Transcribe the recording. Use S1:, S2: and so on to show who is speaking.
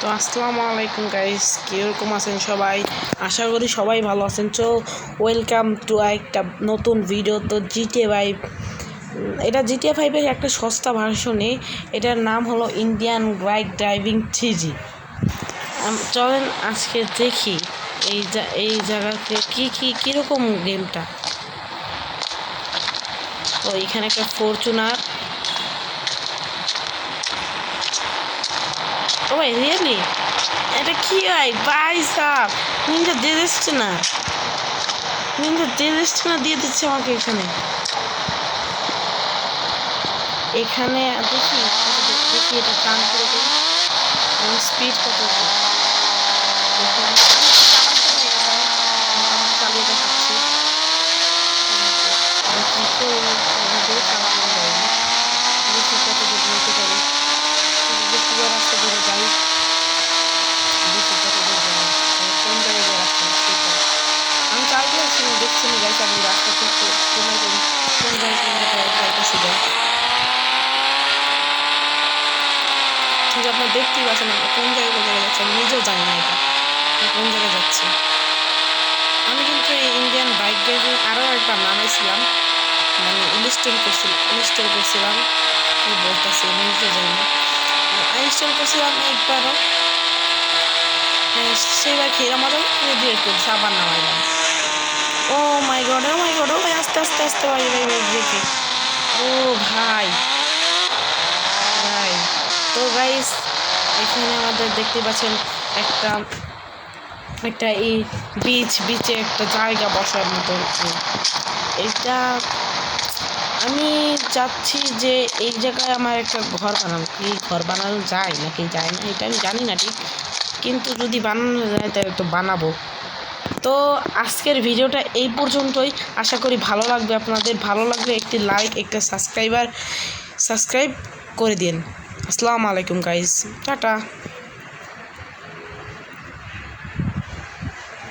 S1: তো আসসালামু আলাইকুম গাইস, কীরকম আছেন সবাই? আশা করি সবাই ভালো আছেন। তো ওয়েলকাম টু একটা নতুন ভিডিও। তো এটা GTA 5-এর একটা সস্তা ভার্সনে। এটার নাম হলো ইন্ডিয়ান বাইক ড্রাইভিং 3G। চলেন আজকে দেখি এই জায়গাতে কীরকম গেমটা। তো এখানে একটা ফরচুনার। ও ভাই রিয়েলি এটা কি ভাই সাব নিনজা দিয়ে দিচ্ছে না, দিয়ে দিচ্ছে আমাকে। এখানে দেখি এটা টান করে দিই। স্পিড কত চালিয়ে দেখাচ্ছি। চালানো যায় দেখি কত দূর যেতে পারি। রাস্তা ধরে যাই, দেখি কত দূর যাই, কোন জায়গায় রাস্তা। আমি চাইতে আসছি না, দেখছি না গাইছি আমি রাস্তা থেকে কোন জায়গায় যাইতেছি। ঠিক আপনার দেখতেই পাচ্ছেন কোন জায়গায় যাচ্ছে। আমি নিজেও জানি না এটা কোন জায়গায় যাচ্ছে। আমি কিন্তু ইন্ডিয়ান বাইক ড্রাইভিং আরও একবার নামাইছিলাম, মানে ইনস্টল করছিলাম। বলতেছি নিজে জানি না, ইনস্টল করছিলাম একবারও। সেবার খেয়ে মজা ডিলেট করছি, আবার নামাইলাম। ও মাই গড ও ভাই আস্তে ভাই দেখে। ও ভাই তো গাইস এখানে আমাদের দেখতে পাচ্ছেন একটা এই বিচে একটা জায়গা বসার মতো। এটা আমি চাচ্ছি যে এই জায়গায় আমার একটা ঘর বানানো। ঘর বানানো যায় নাকি যায় না এটা আমি জানি না ঠিক, কিন্তু যদি বানানো যায় তাহলে তো বানাবো। তো আজকের ভিডিওটা এই পর্যন্তই। আশা করি ভালো লাগবে আপনাদের। ভালো লাগলে একটি লাইক, একটা সাবস্ক্রাইব করে দিন। আসসালামু আলাইকুম গাইস, টাটা।